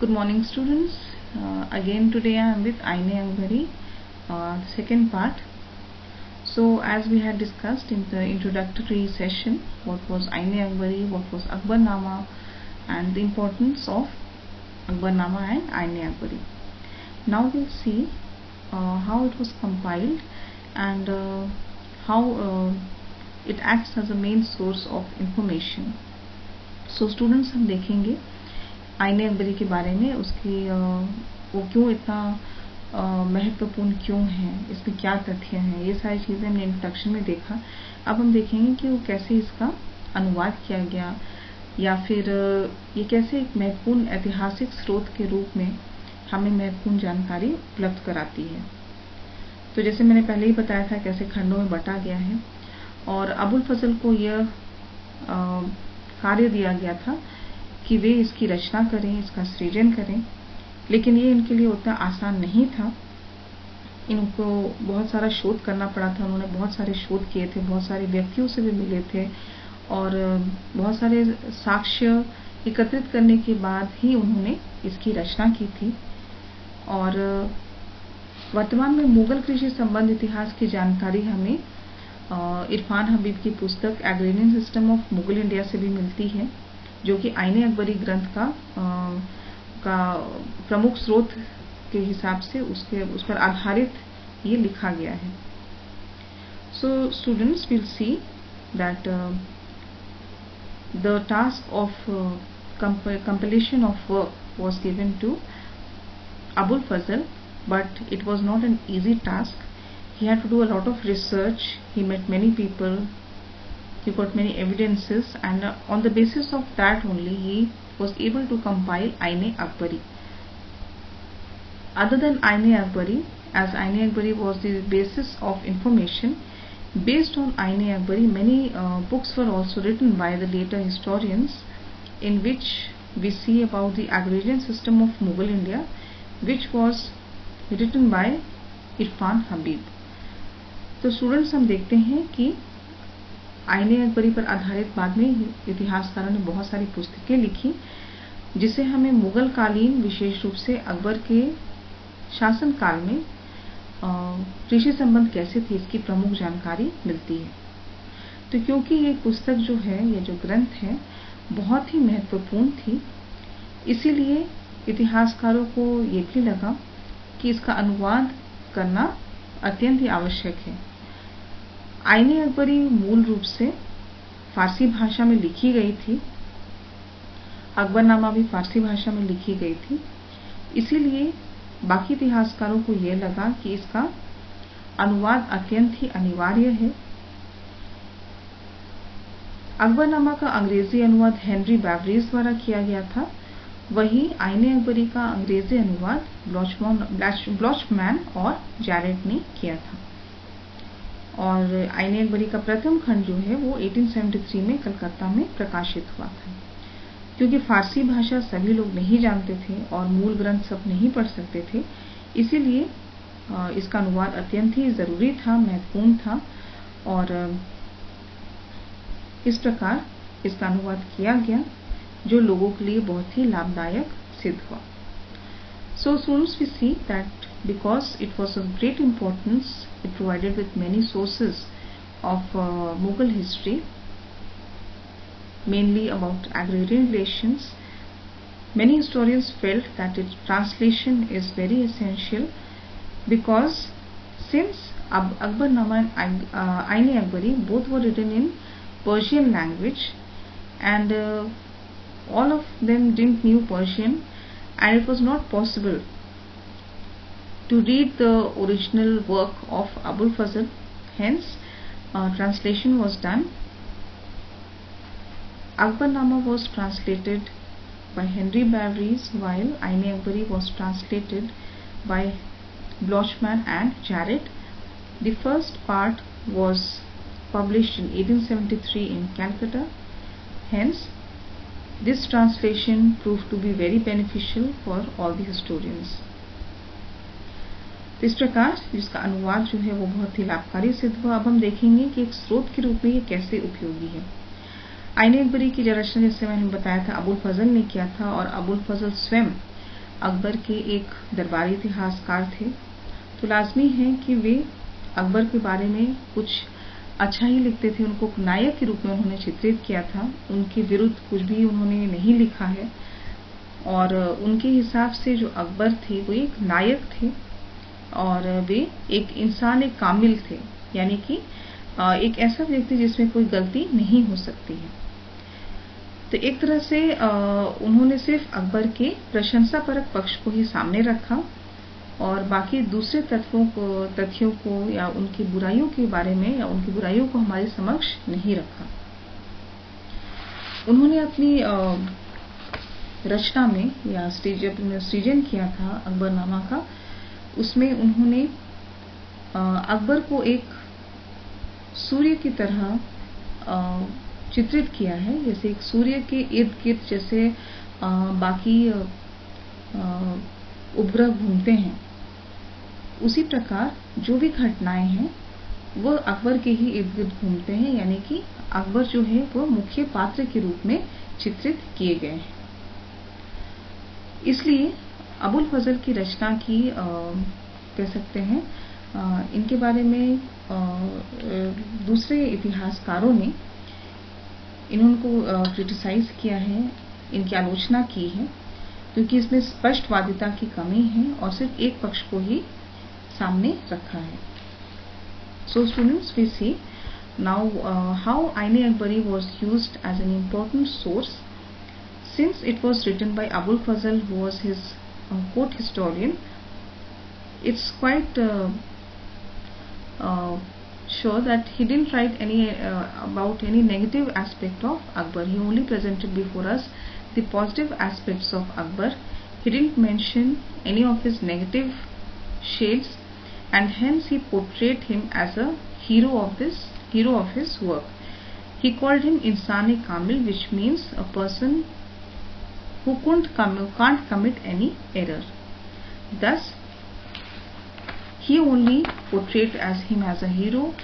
Good morning, students. Again today I am with Aine Akbari, second part. So as we had discussed in the introductory session, what was Aine Akbari, what was Akbarnama, and the importance of Akbarnama and Aine Akbari. Now we'll see how it was compiled and how it acts as a main source of information. So students, हम देखेंगे आईने अकबरी के बारे में, उसकी वो क्यों इतना महत्वपूर्ण क्यों है, इसमें क्या तथ्य हैं, ये सारी चीज़ें हमने इंट्रोडक्शन में देखा. अब हम देखेंगे कि वो कैसे इसका अनुवाद किया गया या फिर ये कैसे एक महत्वपूर्ण ऐतिहासिक स्रोत के रूप में हमें महत्वपूर्ण जानकारी उपलब्ध कराती है. तो जैसे मैंने पहले ही बताया था कैसे खंडों में बंटा गया है और अबुल फजल को यह कार्य दिया गया था कि वे इसकी रचना करें, इसका सृजन करें, लेकिन ये इनके लिए उतना आसान नहीं था. इनको बहुत सारा शोध करना पड़ा था. उन्होंने बहुत सारे शोध किए थे, बहुत सारे व्यक्तियों से भी मिले थे और बहुत सारे साक्ष्य एकत्रित करने के बाद ही उन्होंने इसकी रचना की थी. और वर्तमान में मुगल कृषि संबंध इतिहास की जानकारी हमें इरफान हबीब की पुस्तक agrarian system of Mughal India से भी मिलती है, जो कि आईने अकबरी ग्रंथ का प्रमुख स्रोत के हिसाब से उस पर आधारित ये लिखा गया है. So students will see that the task of compilation of work was given to Abul Fazl, but it was not an easy task. He had to do a lot of research. He met many people. He got many evidences, and on the basis of that only he was able to compile Aine Akbari. Other than Aine Akbari, as Aine Akbari was the basis of information, based on Aine Akbari many books were also written by the later historians, in which we see about the agrarian system of Mughal India, which was written by Irfan Habib. तो students, हम देखते हैं कि आईने अकबरी पर आधारित बाद में इतिहासकारों ने बहुत सारी पुस्तकें लिखी, जिसे हमें मुगल कालीन, विशेष रूप से अकबर के शासन काल में कृषि संबंध कैसे थे इसकी प्रमुख जानकारी मिलती है. तो क्योंकि ये पुस्तक जो है, ये जो ग्रंथ है, बहुत ही महत्वपूर्ण थी, इसीलिए इतिहासकारों को ये भी लगा कि इसका अनुवाद करना अत्यंत ही आवश्यक है. आईने अकबरी मूल रूप से फारसी भाषा में लिखी गई थी. अकबरनामा भी फारसी भाषा में लिखी गई थी. इसीलिए बाकी इतिहासकारों को यह लगा कि इसका अनुवाद अत्यंत ही अनिवार्य है. अकबरनामा का अंग्रेजी अनुवाद हेनरी बेवरीज द्वारा किया गया था. वहीं आईने अकबरी का अंग्रेजी अनुवाद ब्लॉचमैन और जैरेट ने किया था. और आईने अकबरी का प्रथम खंड जो है वो 1873 में कलकत्ता में प्रकाशित हुआ था. क्योंकि फारसी भाषा सभी लोग नहीं जानते थे और मूल ग्रंथ सब नहीं पढ़ सकते थे, इसीलिए इसका अनुवाद अत्यंत ही जरूरी था, महत्वपूर्ण था, और इस प्रकार इसका अनुवाद किया गया, जो लोगों के लिए बहुत ही लाभदायक सिद्ध हुआ. So students, we see that because it was of great importance, it provided with many sources of Mughal history, mainly about agrarian relations. Many historians felt that its translation is very essential because since Akbarnama and Aine Akbari both were written in Persian language, and all of them didn't knew Persian, and it was not possible to read the original work of Abul Fazl. Hence translation was done. Akbarnama was translated by Henry Beveridge, while Aine Akbari was translated by Blochman and Jarrett. The first part was published in 1873 in Calcutta. Hence this translation proved to be very beneficial for all the historians. इस प्रकार जिसका अनुवाद जो है वो बहुत ही लाभकारी सिद्ध हुआ. अब हम देखेंगे कि एक स्रोत के रूप में ये कैसे उपयोगी है. आईने अकबरी की रचना, जैसे मैंने बताया था, अबुल फजल ने किया था, और अबुल फजल स्वयं अकबर के एक दरबारी इतिहासकार थे, तो लाजमी है कि वे अकबर के बारे में कुछ अच्छा ही लिखते थे। उनको नायक के रूप में उन्होंने चित्रित किया था, उनके विरुद्ध कुछ भी उन्होंने नहीं लिखा है। और उनके हिसाब से जो अकबर थे वो एक नायक थे और वे एक इंसान, एक कामिल थे, यानी कि एक ऐसा व्यक्ति जिसमें कोई गलती नहीं हो सकती है। तो एक तरह से उन्होंने सिर्फ अकबर के प्रशंसापरक पक्ष को ही सामने रखा और बाकी दूसरे तथ्यों को या उनकी बुराइयों के बारे में या उनकी बुराइयों को हमारे समक्ष नहीं रखा। उन्होंने अपनी रचना में या जब सृजन किया था अकबरनामा का, उसमें उन्होंने अकबर को एक सूर्य की तरह चित्रित किया है। जैसे एक सूर्य के इर्द गिर्द जैसे बाकी उपग्रह घूमते हैं, उसी प्रकार जो भी घटनाएं हैं वो अकबर के ही इर्द गिर्द घूमते हैं, यानी कि अकबर जो है वो मुख्य पात्र के रूप में चित्रित किए गए हैं। इसलिए अबुल फजल की रचना की कह सकते हैं इनके बारे में दूसरे इतिहासकारों ने इनको क्रिटिसाइज किया है, इनकी आलोचना की है, क्योंकि इसमें स्पष्टवादिता की कमी है और सिर्फ एक पक्ष को ही सामने रखा है। So students, we see now how Ain-e-Akbari was used as an important source, since it was written by Abul Fazl, who was his court historian. It's quite sure that he didn't write any about any negative aspect of Akbar. He only presented before us the positive aspects of Akbar. He didn't mention any of his negative shades, and hence he portrayed him as a hero of his work. He called him Insan-e-Kamil, which means a person who can't commit any error. Thus, he only portrayed him as a hero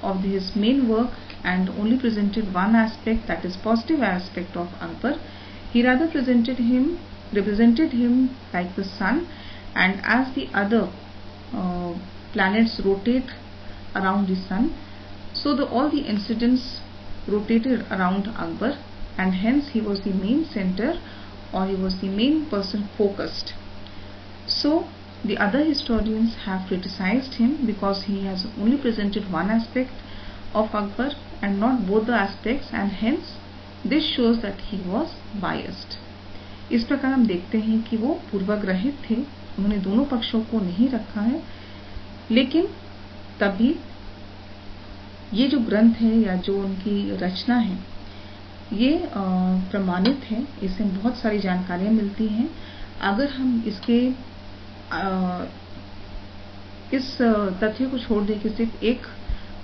of his main work and only presented one aspect, that is positive aspect of Akbar. He rather represented him like the sun, and as the other planets rotate around the sun, so all the incidents rotated around Akbar, and hence he was the main center, or he was the main person focused. So the other historians have criticized him because he has only presented one aspect of Akbar and not both the aspects, and hence this shows that he was biased. इस प्रकार हम देखते हैं कि वो पूर्वाग्रहित थे, उन्होंने दोनों पक्षों को नहीं रखा है। लेकिन तभी ये जो ग्रंथ है या जो उनकी रचना है ये प्रमाणित है, इससे बहुत सारी जानकारियां मिलती हैं। अगर हम इसके इस तथ्य को छोड़ दें कि सिर्फ एक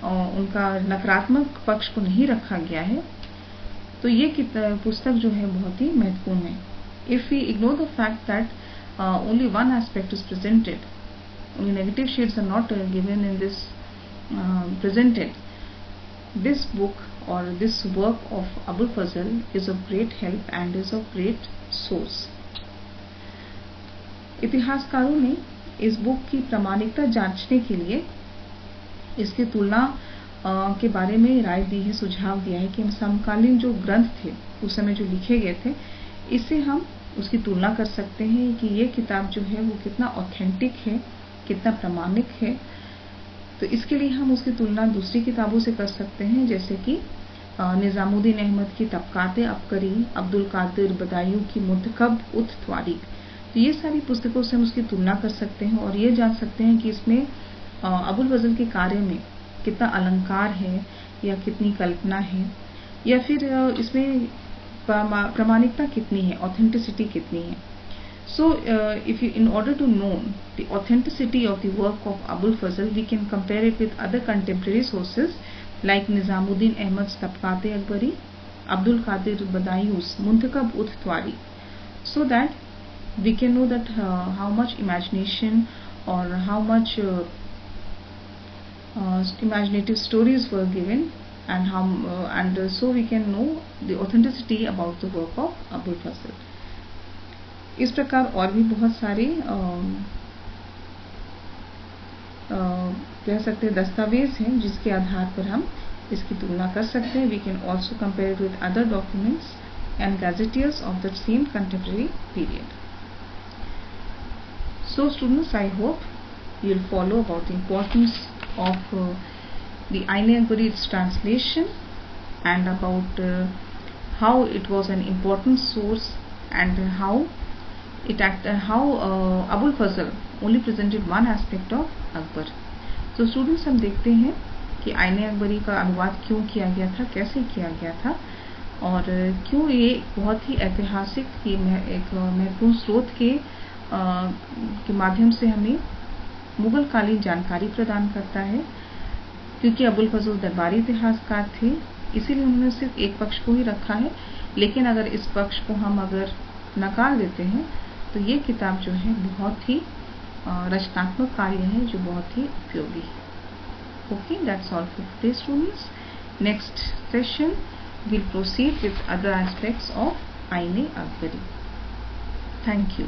उनका नकारात्मक पक्ष को नहीं रखा गया है, तो ये पुस्तक जो है बहुत ही महत्वपूर्ण है। If we ignore the fact that only one aspect is presented, only negative shades are not given in this presented, this book or this work of Abul Fazl is of great help and is of great source. इतिहासकारों ने इस book की प्रामाणिकता जांचने के लिए इसकी तुलना के बारे में राय दी है, सुझाव दिया है कि समकालीन जो ग्रंथ थे उस समय जो लिखे गए थे, इससे हम उसकी तुलना कर सकते हैं कि ये किताब जो है वो कितना ऑथेंटिक है, कितना प्रामाणिक है। तो इसके लिए हम उसकी तुलना दूसरी किताबों से कर सकते हैं, जैसे कि निजामुद्दीन अहमद की तबकात-ए-अबकरी, अब्दुल कादिर बदायूं की मुंतखब-उत-तवारीख। तो ये सारी पुस्तकों से हम उसकी तुलना कर सकते हैं और ये जान सकते हैं कि इसमें अबुल फजल के कार्य में कितना अलंकार है या कितनी कल्पना है, या फिर इसमें प्रामाणिकता कितनी है, ऑथेंटिसिटी कितनी है। So if you, in order to know the authenticity of the work of Abul Fazl, we can compare it with other contemporary sources like Nizamuddin Ahmad's Tabqat-e-Akbari, Abdul Qadir Badaiyu's Muntakab-ut-Tawari, so that we can know that how much imagination or how much imaginative stories were given, and so we can know the authenticity about the work of Abul Fazl. इस प्रकार और भी बहुत सारे कह सकते हैं दस्तावेज हैं जिसके आधार पर हम इसकी तुलना कर सकते हैं. We can also compare with other documents and gazetteers of the same contemporary period. So students, I hope you will follow about the importance of the Aine Akbari, its translation, and about how it was an important source and how Abul Fazl only presented one aspect of Akbar. So students, हम देखते हैं कि आईने अकबरी का अनुवाद क्यों किया गया था, कैसे किया गया था और क्यों ये बहुत ही ऐतिहासिक एक महत्वपूर्ण स्रोत के माध्यम से हमें मुगल कालीन जानकारी प्रदान करता है. क्योंकि अबुल फजल दरबारी इतिहासकार थे, इसीलिए उन्होंने सिर्फ एक पक्ष को ही रखा है. लेकिन अगर इस पक्ष को हम अगर नकार देते हैं तो ये किताब जो है बहुत ही रचनात्मक कार्य है जो बहुत ही उपयोगी है. Okay, that's all for today students. Next session we'll proceed with other aspects of Aine Akbari. Thank you.